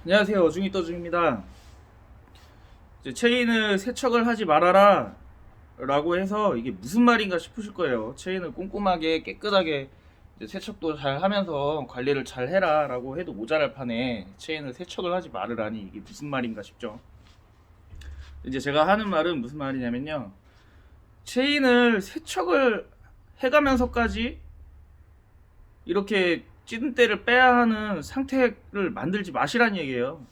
안녕하세요. 어중이 떠중입니다. 이제 체인을 세척을 하지 말아라 라고 해서 이게 무슨 말인가 싶으실 거예요. 체인을 꼼꼼하게 깨끗하게 이제 세척도 잘 하면서 관리를 잘 해라 라고 해도 모자랄 판에 체인을 세척을 하지 말으라니 이게 무슨 말인가 싶죠. 이제 제가 하는 말은 무슨 말이냐면요, 체인을 세척을 해가면서까지 이렇게 찌든 때를 빼야 하는 상태를 만들지 마시라는 얘기예요.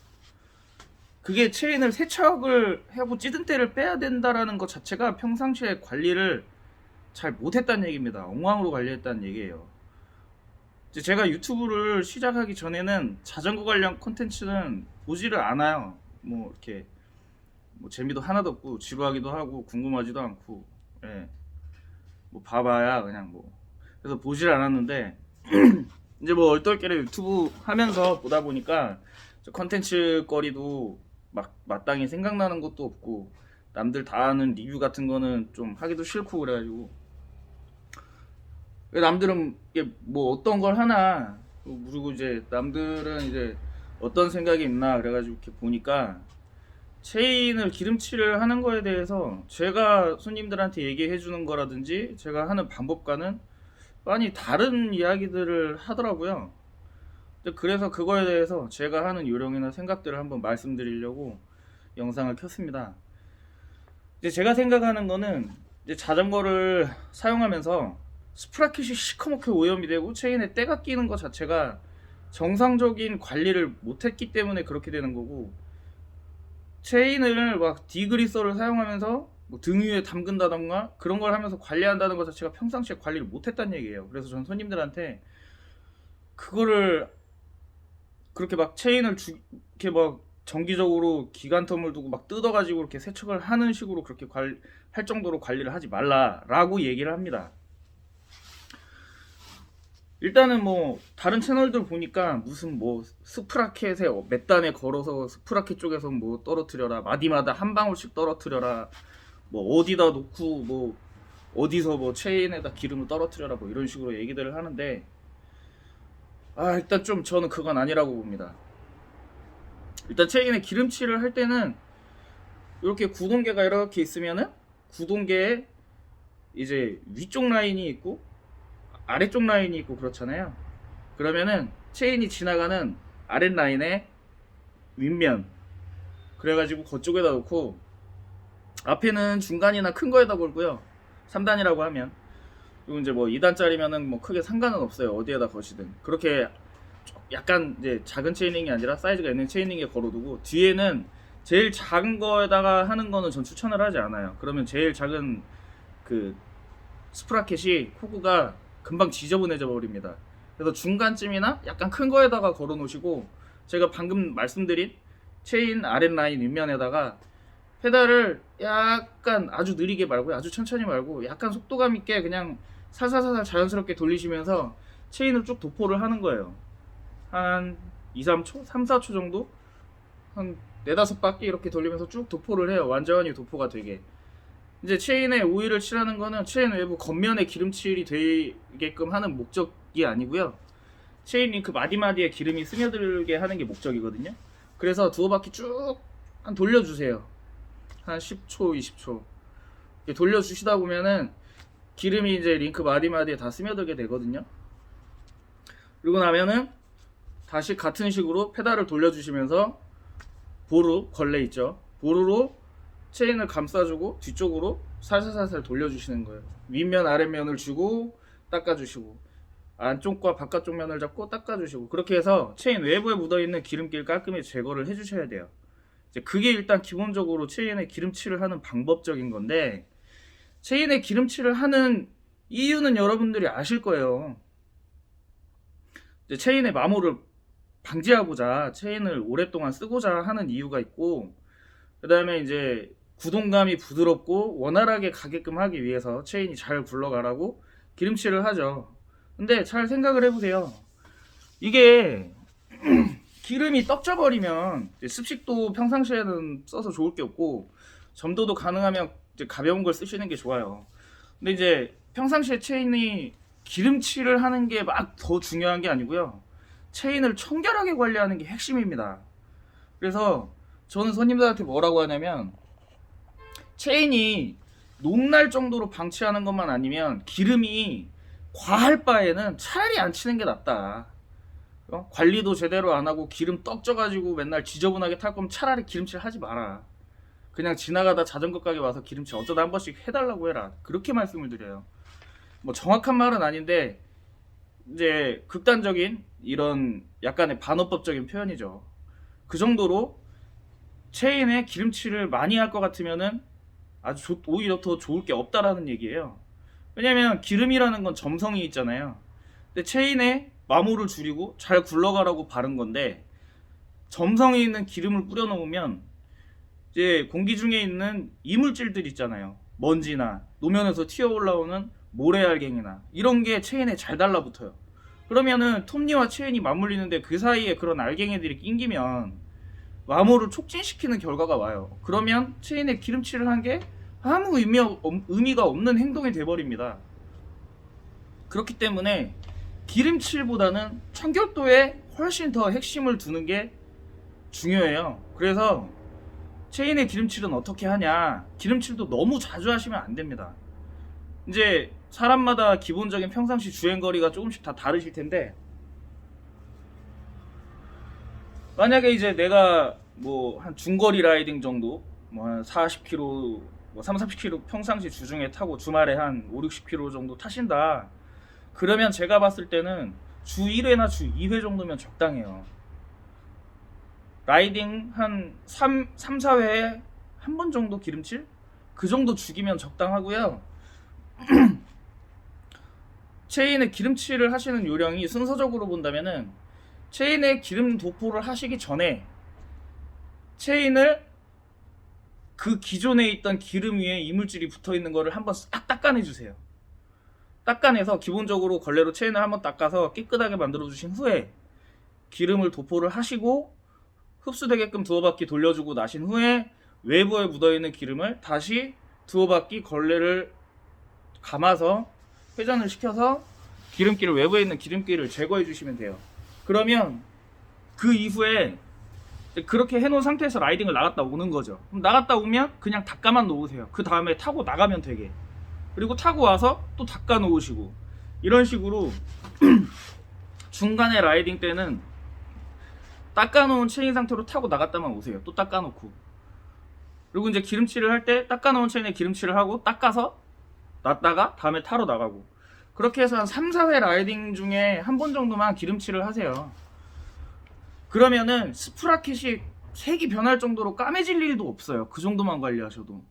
그게 체인을 세척을 하고 찌든 때를 빼야 된다라는 것 자체가 평상시에 관리를 잘 못했다는 얘기입니다. 엉망으로 관리했다는 얘기예요. 이제 제가 유튜브를 시작하기 전에는 자전거 관련 콘텐츠는 보지를 않아요. 뭐 이렇게 뭐 재미도 하나도 없고 지루하기도 하고 궁금하지도 않고, 예. 뭐 봐봐야 그냥 뭐, 그래서 보지를 않았는데 이제 뭐 얼떨결에 유튜브 하면서 보다 보니까 컨텐츠 거리도 막 마땅히 생각나는 것도 없고, 남들 다 하는 리뷰 같은 거는 좀 하기도 싫고 그래가지고, 남들은 이게 뭐 어떤 걸 하나, 그리고 이제 남들은 이제 어떤 생각이 있나 그래가지고 이렇게 보니까 체인을 기름칠을 하는 거에 대해서 제가 손님들한테 얘기해 주는 거라든지 제가 하는 방법과는 많이 다른 이야기들을 하더라고요. 그래서 그거에 대해서 제가 하는 요령이나 생각들을 한번 말씀드리려고 영상을 켰습니다. 이제 제가 생각하는 거는, 이제 자전거를 사용하면서 스프라켓이 시커멓게 오염이 되고 체인에 때가 끼는 것 자체가 정상적인 관리를 못했기 때문에 그렇게 되는 거고, 체인을 막 디그리서를 사용하면서 뭐등 위에 담근다던가 그런 걸 하면서 관리한다는 것 자체가 평상시에 관리를 못했다는 얘기예요. 그래서 전 손님들한테 그거를 그렇게 막 체인을 이렇게 막 정기적으로 기관텀을 두고 막 뜯어가지고 이렇게 세척을 하는 식으로 그렇게 할 정도로 관리를 하지 말라라고 얘기를 합니다. 일단은 뭐 다른 채널들 보니까 무슨 뭐 스프라켓에 몇 단에 걸어서 스프라켓 쪽에서 뭐 떨어뜨려라, 마디마다 한 방울씩 떨어뜨려라, 뭐 어디다 놓고 뭐 어디서 뭐 체인에다 기름을 떨어뜨려라, 뭐 이런 식으로 얘기들을 하는데, 일단 좀 저는 그건 아니라고 봅니다. 일단 체인에 기름칠을 할 때는 이렇게 구동계가 이렇게 있으면은 구동계에 이제 위쪽 라인이 있고 아래쪽 라인이 있고 그렇잖아요. 그러면은 체인이 지나가는 아랫 라인에 윗면, 그래가지고 그쪽에다 놓고 앞에는 중간이나 큰 거에다 걸고요. 3단이라고 하면, 그리고 이제 뭐 2단짜리면은 뭐 크게 상관은 없어요. 어디에다 거시든. 그렇게 약간 이제 작은 체이닝이 아니라 사이즈가 있는 체이닝에 걸어두고, 뒤에는 제일 작은 거에다가 하는 거는 전 추천을 하지 않아요. 그러면 제일 작은 그 스프라켓이 코구가 금방 지저분해져 버립니다. 그래서 중간쯤이나 약간 큰 거에다가 걸어 놓으시고, 제가 방금 말씀드린 체인 아랫 라인 윗면에다가 페달을 약간 아주 느리게 말고 아주 천천히 말고 약간 속도감 있게 그냥 살살살살 자연스럽게 돌리시면서 체인을 쭉 도포를 하는 거예요. 한 2, 3초? 3, 4초 정도? 한 4, 5바퀴 이렇게 돌리면서 쭉 도포를 해요. 완전히 도포가 되게. 이제 체인에 오일을 칠하는 거는 체인 외부 겉면에 기름칠이 되게끔 하는 목적이 아니고요. 체인 링크 마디마디에 기름이 스며들게 하는 게 목적이거든요. 그래서 두어 바퀴 쭉 한 돌려주세요. 한 10초, 20초. 돌려주시다 보면은 기름이 이제 링크 마디마디에 다 스며들게 되거든요. 그리고 나면은 다시 같은 식으로 페달을 돌려주시면서 보루, 걸레 있죠, 보루로 체인을 감싸주고 뒤쪽으로 살살살살 돌려주시는 거예요. 윗면 아랫면을 주고 닦아주시고, 안쪽과 바깥쪽 면을 잡고 닦아주시고, 그렇게 해서 체인 외부에 묻어있는 기름기를 깔끔히 제거를 해주셔야 돼요. 이제 그게 일단 기본적으로 체인에 기름칠을 하는 방법적인 건데, 체인에 기름칠을 하는 이유는 여러분들이 아실 거예요. 이제 체인의 마모를 방지하고자, 체인을 오랫동안 쓰고자 하는 이유가 있고, 그 다음에 이제 구동감이 부드럽고 원활하게 가게끔 하기 위해서 체인이 잘 굴러가라고 기름칠을 하죠. 근데 잘 생각을 해보세요. 이게 기름이 떡져버리면 습식도 평상시에는 써서 좋을 게 없고, 점도도 가능하면 이제 가벼운 걸 쓰시는 게 좋아요. 근데 이제 평상시에 체인이 기름칠을 하는 게 막 더 중요한 게 아니고요. 체인을 청결하게 관리하는 게 핵심입니다. 그래서 저는 손님들한테 뭐라고 하냐면, 체인이 녹날 정도로 방치하는 것만 아니면 기름이 과할 바에는 차라리 안 치는 게 낫다. 관리도 제대로 안 하고 기름 떡져가지고 맨날 지저분하게 탈 거면 차라리 기름칠 하지 마라. 그냥 지나가다 자전거 가게 와서 기름칠 어쩌다 한 번씩 해달라고 해라. 그렇게 말씀을 드려요. 뭐 정확한 말은 아닌데 이제 극단적인 이런 약간의 반어법적인 표현이죠. 그 정도로 체인에 기름칠을 많이 할 것 같으면은 아주 오히려 더 좋을 게 없다라는 얘기예요. 왜냐면 기름이라는 건 점성이 있잖아요. 근데 체인에 마모를 줄이고 잘 굴러가라고 바른 건데, 점성이 있는 기름을 뿌려 놓으면 이제 공기 중에 있는 이물질들 있잖아요. 먼지나 노면에서 튀어 올라오는 모래알갱이나 이런 게 체인에 잘 달라붙어요. 그러면은 톱니와 체인이 맞물리는데 그 사이에 그런 알갱이들이 낑기면 마모를 촉진시키는 결과가 와요. 그러면 체인에 기름칠을 한 게 아무 의미가 없는 행동이 돼버립니다. 그렇기 때문에 기름칠보다는 청결도에 훨씬 더 핵심을 두는 게 중요해요. 그래서 체인의 기름칠은 어떻게 하냐, 기름칠도 너무 자주 하시면 안 됩니다. 이제 사람마다 기본적인 평상시 주행거리가 조금씩 다 다르실 텐데, 만약에 이제 내가 뭐 한 중거리 라이딩 정도, 뭐 한 40km, 뭐 3, 40km 평상시 주중에 타고 주말에 한 5, 60km 정도 타신다. 그러면 제가 봤을 때는 주 1회나 주 2회 정도면 적당해요. 라이딩 한 3, 4회에 한 번 정도 기름칠? 그 정도 죽이면 적당하고요. 체인에 기름칠을 하시는 요령이 순서적으로 본다면은, 체인에 기름 도포를 하시기 전에 체인을 그 기존에 있던 기름 위에 이물질이 붙어 있는 거를 한번 싹 닦아내 주세요. 닦아내서 기본적으로 걸레로 체인을 한번 닦아서 깨끗하게 만들어 주신 후에 기름을 도포를 하시고 흡수되게끔 두어 바퀴 돌려주고 나신 후에 외부에 묻어있는 기름을 다시 두어 바퀴 걸레를 감아서 회전을 시켜서 기름기를, 외부에 있는 기름기를 제거해 주시면 돼요. 그러면 그 이후에 그렇게 해놓은 상태에서 라이딩을 나갔다 오는 거죠. 그럼 나갔다 오면 그냥 닦아만 놓으세요. 그 다음에 타고 나가면 되게. 그리고 타고 와서 또 닦아 놓으시고, 이런 식으로 중간에 라이딩 때는 닦아 놓은 체인 상태로 타고 나갔다만 오세요. 또 닦아 놓고. 그리고 이제 기름칠을 할 때 닦아 놓은 체인에 기름칠을 하고 닦아서 놨다가 다음에 타러 나가고, 그렇게 해서 한 3, 4회 라이딩 중에 한 번 정도만 기름칠을 하세요. 그러면은 스프라켓이 색이 변할 정도로 까매질 일도 없어요. 그 정도만 관리하셔도.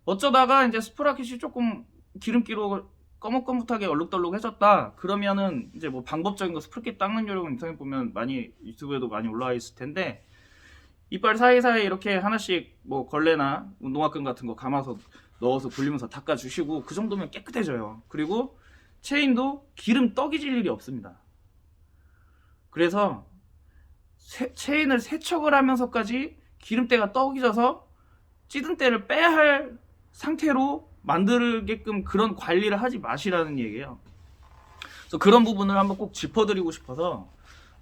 어쩌다가 이제 스프라켓이 조금 기름기로 꺼뭇꺼뭇하게 얼룩덜룩해졌다. 그러면은 이제 뭐 방법적인 거, 스프라켓 닦는 요령은 인터넷 보면 많이, 유튜브에도 많이 올라와 있을 텐데, 이빨 사이사이 이렇게 하나씩 뭐 걸레나 운동화끈 같은 거 감아서 넣어서 돌리면서 닦아주시고, 그 정도면 깨끗해져요. 그리고 체인도 기름 떡이 질 일이 없습니다. 그래서 체인을 세척을 하면서까지 기름때가 떡이 져서 찌든 때를 빼야 할 상태로 만들게끔 그런 관리를 하지 마시라는 얘기예요. 그래서 그런 부분을 한번 꼭 짚어드리고 싶어서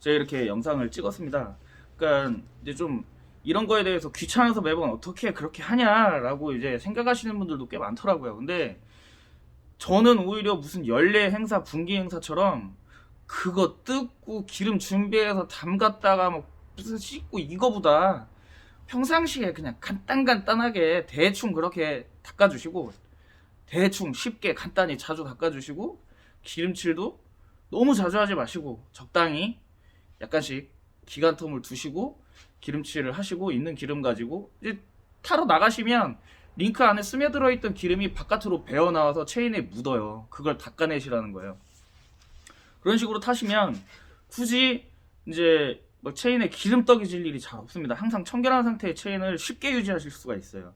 제가 이렇게 영상을 찍었습니다. 그러니까 이제 좀 이런 거에 대해서 귀찮아서 매번 어떻게 그렇게 하냐라고 이제 생각하시는 분들도 꽤 많더라고요. 근데 저는 오히려 무슨 연례 행사, 분기 행사처럼 그거 뜯고 기름 준비해서 담갔다가 뭐 무슨 씻고 이거보다 평상시에 그냥 간단하게 대충 그렇게 닦아주시고, 대충 쉽게 간단히 자주 닦아주시고, 기름칠도 너무 자주 하지 마시고 적당히 약간씩 기간텀을 두시고 기름칠을 하시고, 있는 기름 가지고 이제 타러 나가시면 링크 안에 스며들어 있던 기름이 바깥으로 배어 나와서 체인에 묻어요. 그걸 닦아내시라는 거예요. 그런 식으로 타시면 굳이 이제 뭐 체인에 기름떡이 질 일이 잘 없습니다. 항상 청결한 상태의 체인을 쉽게 유지하실 수가 있어요.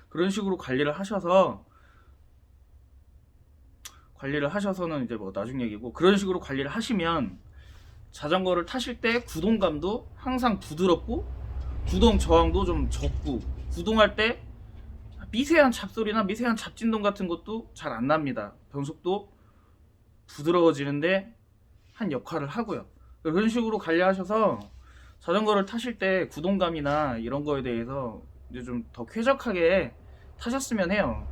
그런 식으로 관리를 하셔서는 이제 뭐 나중 얘기고, 그런 식으로 관리를 하시면 자전거를 타실 때 구동감도 항상 부드럽고, 구동 저항도 좀 적고, 구동할 때 미세한 잡소리나 미세한 잡진동 같은 것도 잘 안 납니다. 변속도 부드러워지는데 한 역할을 하고요. 그런 식으로 관리하셔서 자전거를 타실 때 구동감이나 이런 거에 대해서 이제 좀 더 쾌적하게 타셨으면 해요.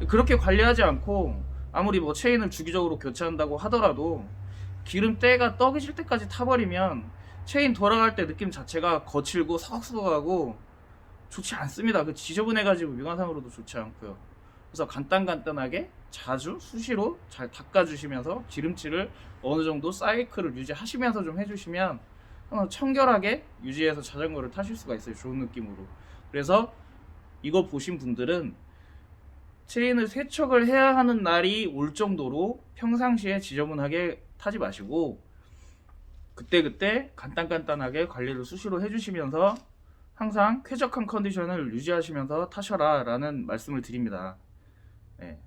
그렇게 관리하지 않고 아무리 뭐 체인을 주기적으로 교체한다고 하더라도 기름때가 떡이질 때까지 타버리면 체인 돌아갈 때 느낌 자체가 거칠고 서걱서걱하고 좋지 않습니다. 그 지저분해가지고 미관상으로도 좋지 않고요. 그래서 간단하게 자주 수시로 잘 닦아주시면서 기름칠을 어느 정도 사이클을 유지하시면서 좀 해주시면 청결하게 유지해서 자전거를 타실 수가 있어요. 좋은 느낌으로. 그래서 이거 보신 분들은 체인을 세척을 해야 하는 날이 올 정도로 평상시에 지저분하게 타지 마시고 그때그때 간단하게 관리를 수시로 해주시면서 항상 쾌적한 컨디션을 유지하시면서 타셔라 라는 말씀을 드립니다. 예.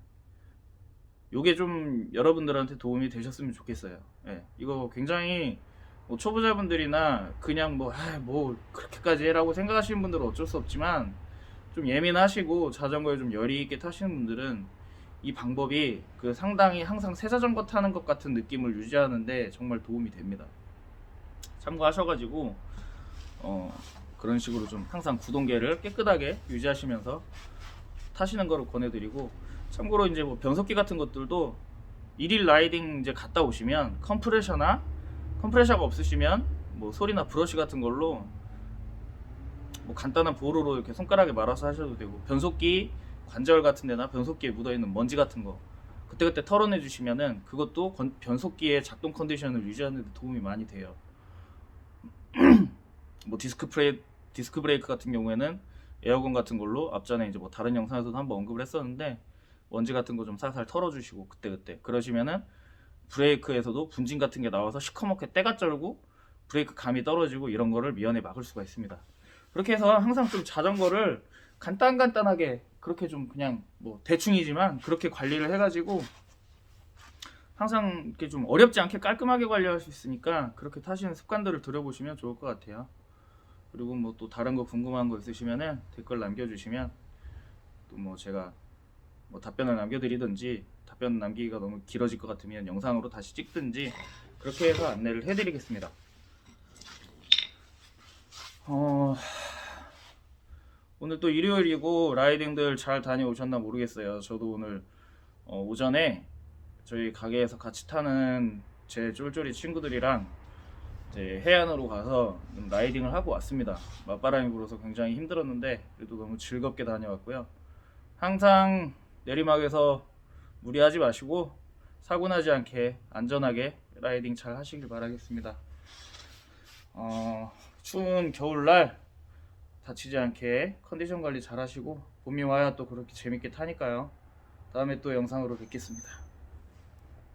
요게 좀 여러분들한테 도움이 되셨으면 좋겠어요. 예. 이거 굉장히 뭐 초보자분들이나 그냥 뭐 그렇게까지 해라고 생각하시는 분들은 어쩔 수 없지만 좀 예민하시고 자전거에 좀 열이 있게 타시는 분들은 이 방법이 그 상당히 항상 새 자전거 타는 것 같은 느낌을 유지하는데 정말 도움이 됩니다. 참고하셔가지고 그런 식으로 좀 항상 구동계를 깨끗하게 유지하시면서 타시는 거를 권해드리고, 참고로 이제 뭐 변속기 같은 것들도 일일 라이딩 이제 갔다 오시면 컴프레셔가 없으시면 뭐 소리나 브러쉬 같은 걸로 뭐 간단한 보루로 이렇게 손가락에 말아서 하셔도 되고, 변속기 관절 같은 데나 변속기에 묻어있는 먼지 같은 거 그때그때 털어내 주시면은 그것도 변속기의 작동 컨디션을 유지하는 데 도움이 많이 돼요. 뭐 디스크 브레이크 같은 경우에는 에어건 같은 걸로 앞전에 이제 뭐 다른 영상에서도 한번 언급을 했었는데 먼지 같은 거 좀 살살 털어주시고 그때그때 그러시면은 브레이크에서도 분진 같은 게 나와서 시커멓게 때가 쩔고 브레이크 감이 떨어지고 이런 거를 미연에 막을 수가 있습니다. 그렇게 해서 항상 좀 자전거를 간단하게 그렇게 좀 그냥 뭐 대충이지만 그렇게 관리를 해가지고 항상 이렇게 좀 어렵지 않게 깔끔하게 관리할 수 있으니까 그렇게 타시는 습관들을 들여보시면 좋을 것 같아요. 그리고 뭐 또 다른 거 궁금한 거 있으시면은 댓글 남겨주시면 또 뭐 제가 뭐 답변을 남겨드리든지, 답변 남기기가 너무 길어질 것 같으면 영상으로 다시 찍든지 그렇게 해서 안내를 해드리겠습니다. 오늘 또 일요일이고 라이딩들 잘 다녀오셨나 모르겠어요. 저도 오늘 오전에 저희 가게에서 같이 타는 제 쫄쫄이 친구들이랑 이제 해안으로 가서 좀 라이딩을 하고 왔습니다. 맞바람이 불어서 굉장히 힘들었는데 그래도 너무 즐겁게 다녀왔고요. 항상 내리막에서 무리하지 마시고 사고 나지 않게 안전하게 라이딩 잘 하시길 바라겠습니다. 추운 겨울날 다치지 않게 컨디션 관리 잘 하시고 봄이 와야 또 그렇게 재밌게 타니까요. 다음에 또 영상으로 뵙겠습니다.